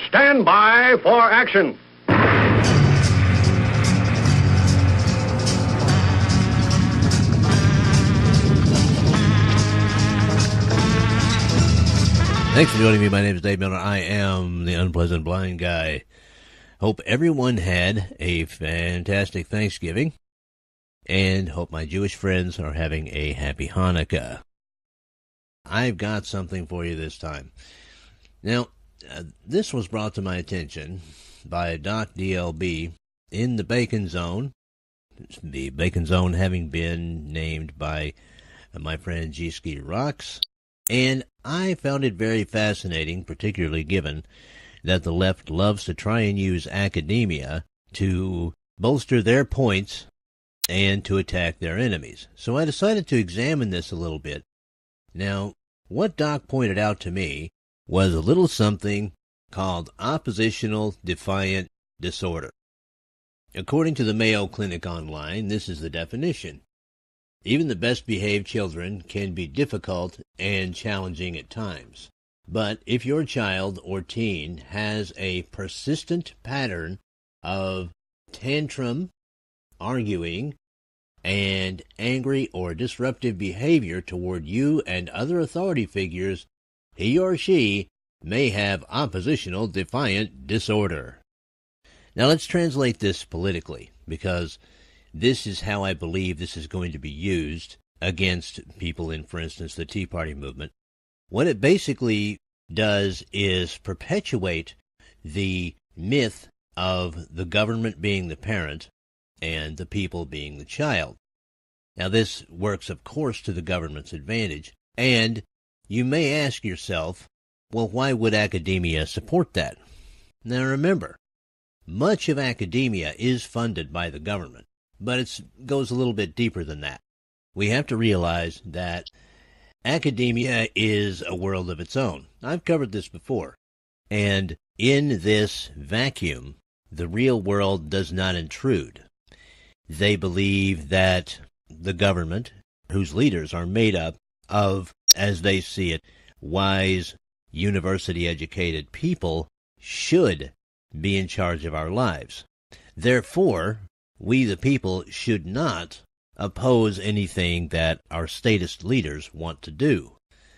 stand by for action. Thanks for joining me. My name is Dave Miller. I am the Unpleasant Blind Guy. Hope everyone had a fantastic Thanksgiving, and hope my Jewish friends are having a happy Hanukkah. I've got something for you this time. Now, this was brought to my attention by Doc DLB in the Bacon Zone, the Bacon Zone having been named by my friend G-Ski Rocks. And I found it very fascinating, particularly given that the left loves to try and use academia to bolster their points and to attack their enemies. So I decided to examine this a little bit. Now, what Doc pointed out to me was a little something called oppositional defiant disorder. According to the Mayo Clinic Online, this is the definition. Even the best-behaved children can be difficult and challenging at times. But if your child or teen has a persistent pattern of tantrum, arguing, and angry or disruptive behavior toward you and other authority figures, he or she may have oppositional defiant disorder. Now let's translate this politically, because this is how I believe this is going to be used against people in, for instance, the Tea Party movement. What it basically does is perpetuate the myth of the government being the parent and the people being the child. Now, this works, of course, to the government's advantage, and you may ask yourself, well, why would academia support that? Now, remember, much of academia is funded by the government. But it goes a little bit deeper than that. We have to realize that academia is a world of its own. I've covered this before. And in this vacuum, the real world does not intrude. They believe that the government, whose leaders are made up of, as they see it, wise, university-educated people, should be in charge of our lives. Therefore, we, the people, should not oppose anything that our statist leaders want to do.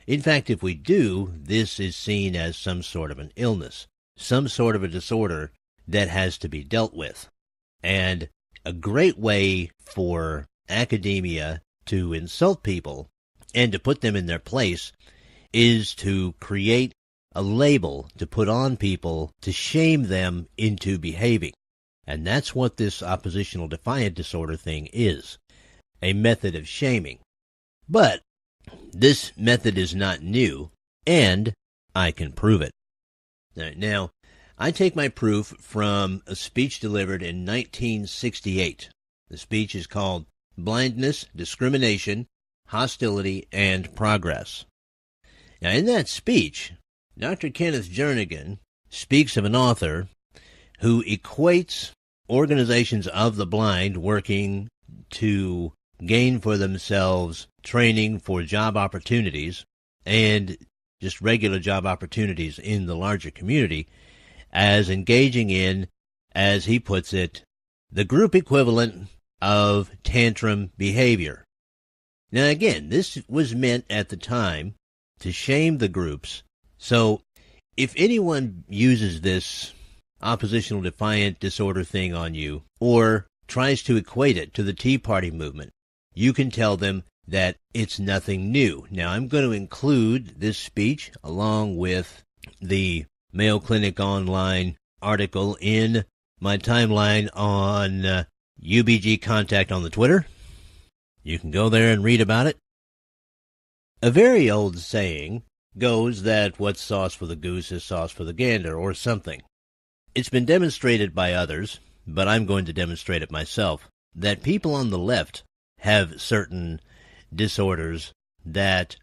In fact, if we do, this is seen as some sort of an illness, some sort of a disorder that has to be dealt with. And a great way for academia to insult people and to put them in their place is to create a label to put on people to shame them into behaving. And that's what this oppositional defiant disorder thing is, a method of shaming. But this method is not new, and I can prove it. Now, I take my proof from a speech delivered in 1968. The speech is called Blindness, Discrimination, Hostility, and Progress. Now, in that speech, Dr. Kenneth Jernigan speaks of an author who equates organizations of the blind working to gain for themselves training for job opportunities and just regular job opportunities in the larger community as engaging in, as he puts it, the group equivalent of tantrum behavior. Now again, this was meant at the time to shame the groups. So if anyone uses this oppositional defiant disorder thing on you, or tries to equate it to the Tea Party movement, you can tell them that it's nothing new. Now, I'm going to include this speech along with the Mayo Clinic Online article in my timeline on UBG Contact on the Twitter. You can go there and read about it. A very old saying goes that what's sauce for the goose is sauce for the gander, or something. It's been demonstrated by others, but I'm going to demonstrate it myself, that people on the left have certain disorders that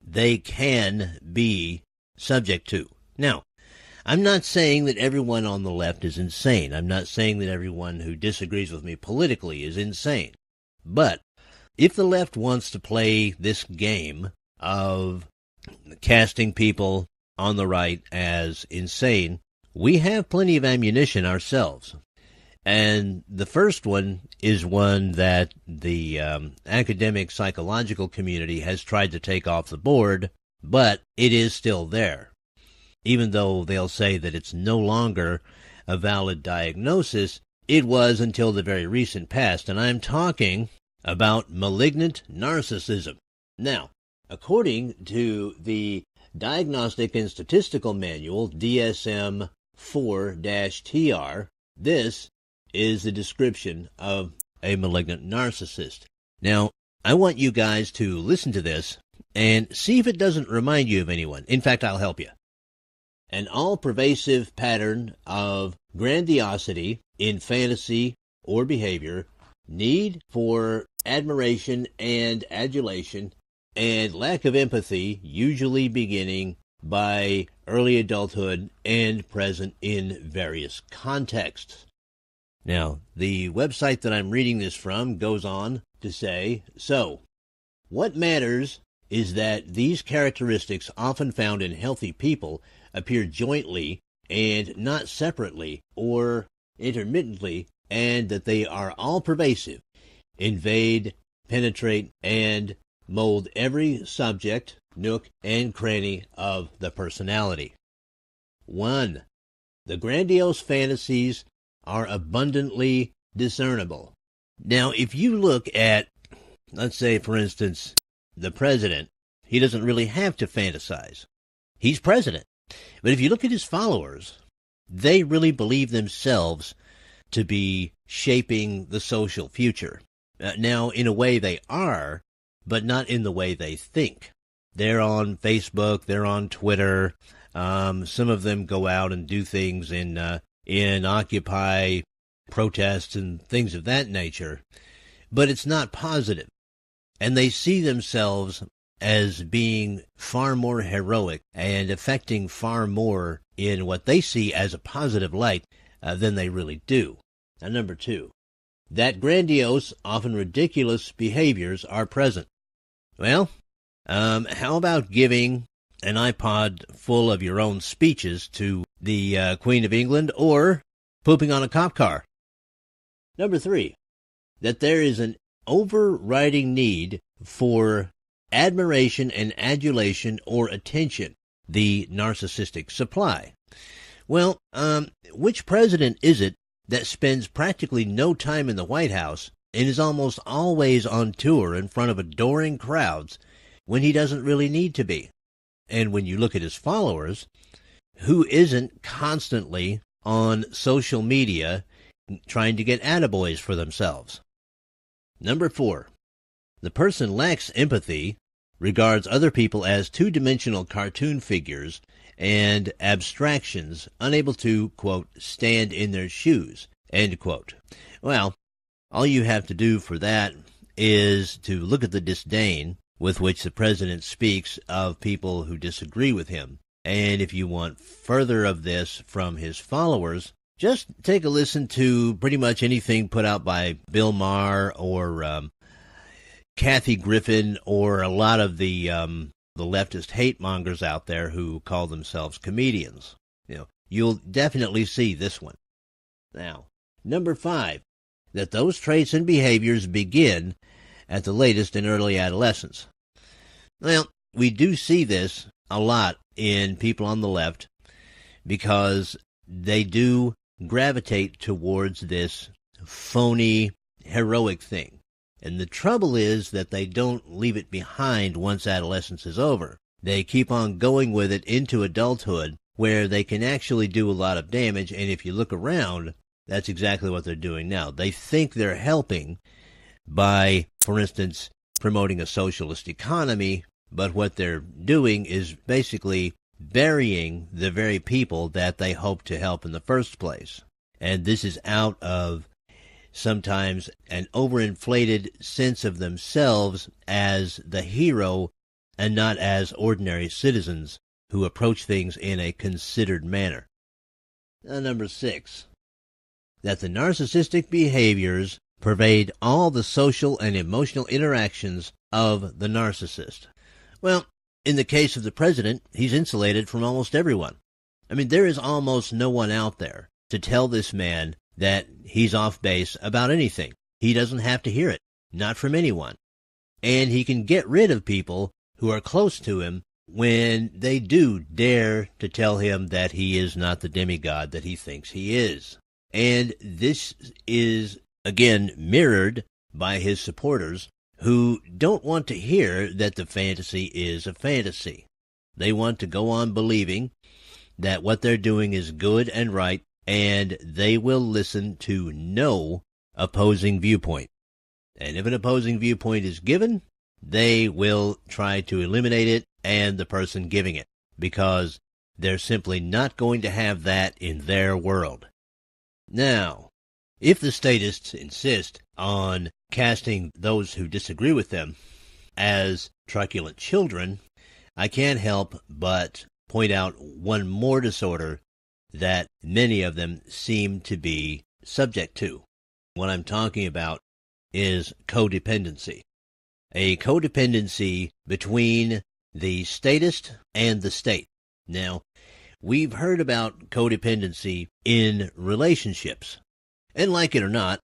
they can be subject to. Now, I'm not saying that everyone on the left is insane. I'm not saying that everyone who disagrees with me politically is insane. But if the left wants to play this game of casting people on the right as insane, we have plenty of ammunition ourselves. And the first one is one that the academic psychological community has tried to take off the board, but it is still there. Even though they'll say that it's no longer a valid diagnosis, it was until the very recent past, and I'm talking about malignant narcissism. Now, according to the Diagnostic and Statistical Manual, DSM-4-TR, this is the description of a malignant narcissist. Now, I want you guys to listen to this and see if it doesn't remind you of anyone. In fact, I'll help you. An all-pervasive pattern of grandiosity in fantasy or behavior, need for admiration and adulation, and lack of empathy, usually beginning by early adulthood and present in various contexts. Now, the website that I'm reading this from goes on to say, so, what matters is that these characteristics often found in healthy people appear jointly and not separately or intermittently, and that they are all pervasive, invade, penetrate, and mold every subject, nook, and cranny of the personality. 1. The grandiose fantasies are abundantly discernible. Now, if you look at, let's say, for instance, the president, he doesn't really have to fantasize. He's president. But if you look at his followers, they really believe themselves to be shaping the social future. Now, in a way they are, but not in the way they think. They're on Facebook, they're on Twitter. Some of them go out and do things in Occupy protests and things of that nature. But it's not positive. And they see themselves as being far more heroic and affecting far more in what they see as a positive light than they really do. And number 2, that grandiose, often ridiculous behaviors are present. Well, how about giving an iPod full of your own speeches to the Queen of England, or pooping on a cop car? Number 3, that there is an overriding need for admiration and adulation or attention, the narcissistic supply. Well, which president is it that spends practically no time in the White House and is almost always on tour in front of adoring crowds when he doesn't really need to be? And when you look at his followers, who isn't constantly on social media trying to get attaboys for themselves? Number 4, the person lacks empathy, regards other people as two-dimensional cartoon figures and abstractions, unable to, quote, stand in their shoes, end quote. Well, all you have to do for that is to look at the disdain with which the president speaks of people who disagree with him. And if you want further of this from his followers, just take a listen to pretty much anything put out by Bill Maher or Kathy Griffin, or a lot of the leftist hate mongers out there who call themselves comedians. You'll definitely see this one. Now, number 5, that those traits and behaviors begin at the latest in early adolescence. Well, we do see this a lot in people on the left because they do gravitate towards this phony, heroic thing. And the trouble is that they don't leave it behind once adolescence is over. They keep on going with it into adulthood, where they can actually do a lot of damage. And if you look around, that's exactly what they're doing now. They think they're helping by, for instance, promoting a socialist economy, but what they're doing is basically burying the very people that they hope to help in the first place. And this is out of sometimes an overinflated sense of themselves as the hero and not as ordinary citizens who approach things in a considered manner. Number 6, that the narcissistic behaviors pervade all the social and emotional interactions of the narcissist. Well, in the case of the president, he's insulated from almost everyone. I mean, there is almost no one out there to tell this man that he's off base about anything. He doesn't have to hear it, not from anyone. And he can get rid of people who are close to him when they do dare to tell him that he is not the demigod that he thinks he is. And this is, again, mirrored by his supporters who don't want to hear that the fantasy is a fantasy. They want to go on believing that what they're doing is good and right, and they will listen to no opposing viewpoint. And if an opposing viewpoint is given, they will try to eliminate it and the person giving it, because they're simply not going to have that in their world. Now, if the statists insist on casting those who disagree with them as truculent children, I can't help but point out one more disorder that many of them seem to be subject to. What I'm talking about is codependency. A codependency between the statist and the state. Now, we've heard about codependency in relationships. And like it or not,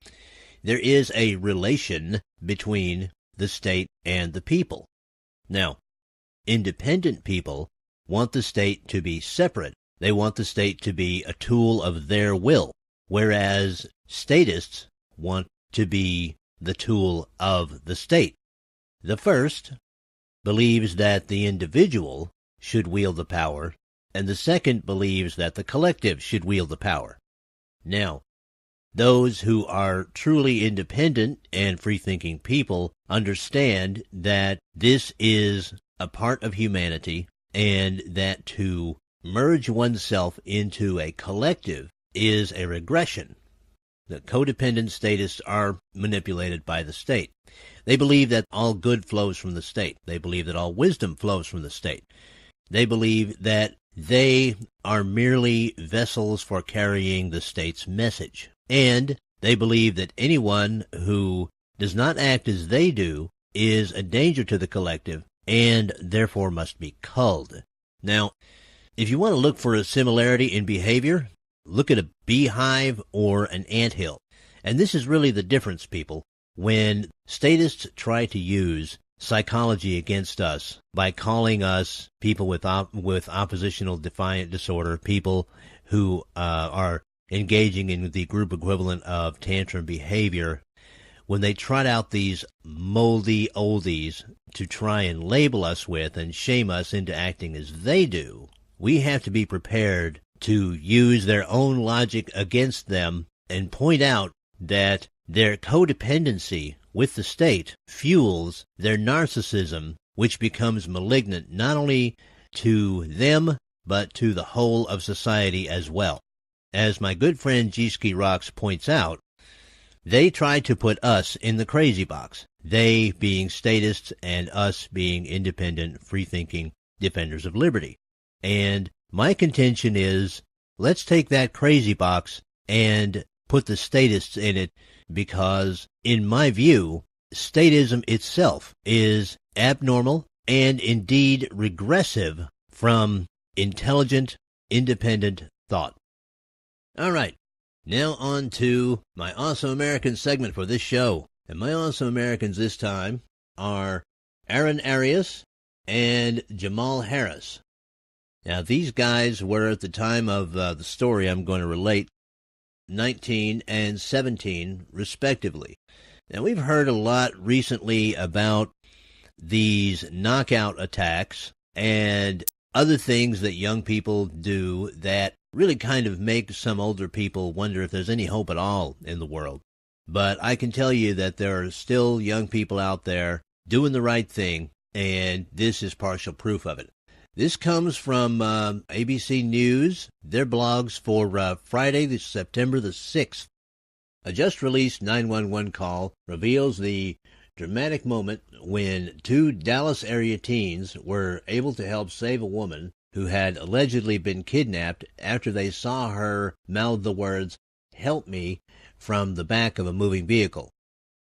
there is a relation between the state and the people. Now, independent people want the state to be separate. They want the state to be a tool of their will, whereas statists want to be the tool of the state. The first believes that the individual should wield the power, and the second believes that the collective should wield the power. Now, those who are truly independent and free-thinking people understand that this is a part of humanity, and that to merge oneself into a collective is a regression. The codependent statists are manipulated by the state. They believe that all good flows from the state. They believe that all wisdom flows from the state. They believe that they are merely vessels for carrying the state's message. And they believe that anyone who does not act as they do is a danger to the collective and therefore must be culled. Now, if you want to look for a similarity in behavior, look at a beehive or an anthill. And this is really the difference, people. When statists try to use psychology against us by calling us people with oppositional defiant disorder, people who are engaging in the group equivalent of tantrum behavior, when they trot out these moldy oldies to try and label us with and shame us into acting as they do, we have to be prepared to use their own logic against them and point out that their codependency with the state fuels their narcissism, which becomes malignant not only to them, but to the whole of society as well. As my good friend G-Ski Rocks points out, they try to put us in the crazy box, they being statists and us being independent, free-thinking defenders of liberty. And my contention is, let's take that crazy box and put the statists in it, because, in my view, statism itself is abnormal and indeed regressive from intelligent, independent thought. All right, now on to my Awesome Americans segment for this show. And my Awesome Americans this time are Aaron Arias and Jamal Harris. Now, these guys were, at the time of the story I'm going to relate, 19 and 17, respectively. Now, we've heard a lot recently about these knockout attacks and other things that young people do that really kind of make some older people wonder if there's any hope at all in the world. But I can tell you that there are still young people out there doing the right thing, and this is partial proof of it. This comes from ABC News, their blogs for Friday, September the 6th. A just-released 911 call reveals the dramatic moment when two Dallas-area teens were able to help save a woman who had allegedly been kidnapped after they saw her mouth the words, "Help me," from the back of a moving vehicle.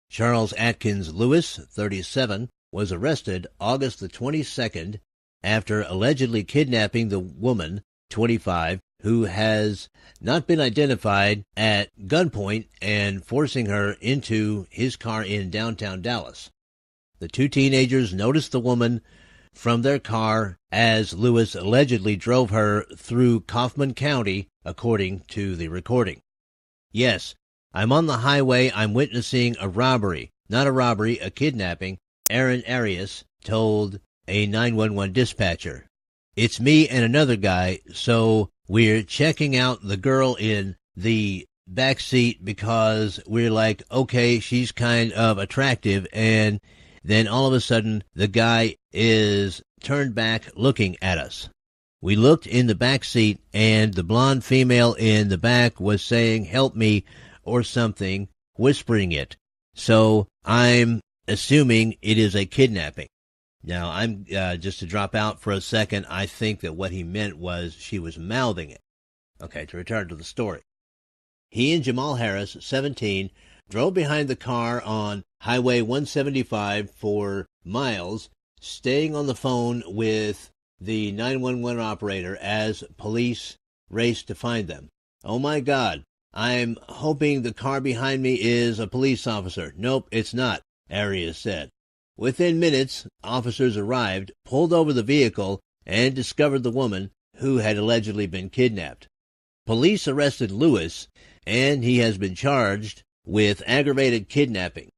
Charles Atkins Lewis, 37, was arrested August the 22nd after allegedly kidnapping the woman 25, who has not been identified, at gunpoint and forcing her into his car in downtown Dallas. The two teenagers noticed the woman from their car as Lewis allegedly drove her through Kaufman County, according to the recording. Yes, I'm on the highway. I'm witnessing a robbery. Not a robbery, a kidnapping, Aaron Arias told a 911 dispatcher. It's me and another guy, so we're checking out the girl in the back seat because we're like, okay, she's kind of attractive, and then all of a sudden the guy is turned back looking at us. We looked in the back seat, and the blonde female in the back was saying, help me, or something, whispering it. So I'm assuming it is a kidnapping. Now, I'm just to drop out for a second, I think that what he meant was she was mouthing it. Okay, to return to the story. He and Jamal Harris, 17, drove behind the car on Highway 175 for miles, staying on the phone with the 911 operator as police raced to find them. Oh my God, I'm hoping the car behind me is a police officer. Nope, it's not, Arias said. Within minutes, officers arrived, pulled over the vehicle, and discovered the woman who had allegedly been kidnapped. Police arrested Lewis, and he has been charged with aggravated kidnapping.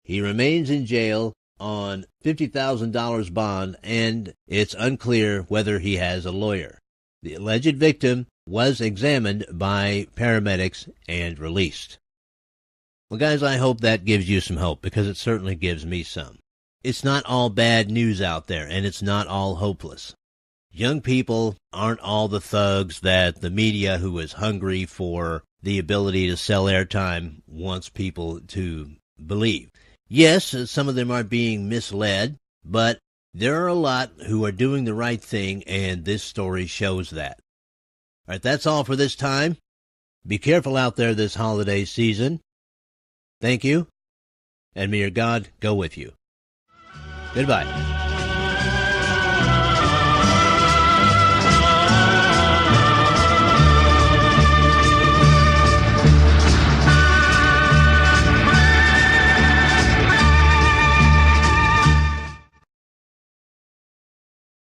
He remains in jail on $50,000 bond, and it's unclear whether he has a lawyer. The alleged victim was examined by paramedics and released. Well, guys, I hope that gives you some hope, because it certainly gives me some. It's not all bad news out there, and it's not all hopeless. Young people aren't all the thugs that the media, who is hungry for the ability to sell airtime, wants people to believe. Yes, some of them are being misled, but there are a lot who are doing the right thing, and this story shows that. All right, that's all for this time. Be careful out there this holiday season. Thank you, and may your God go with you. Goodbye.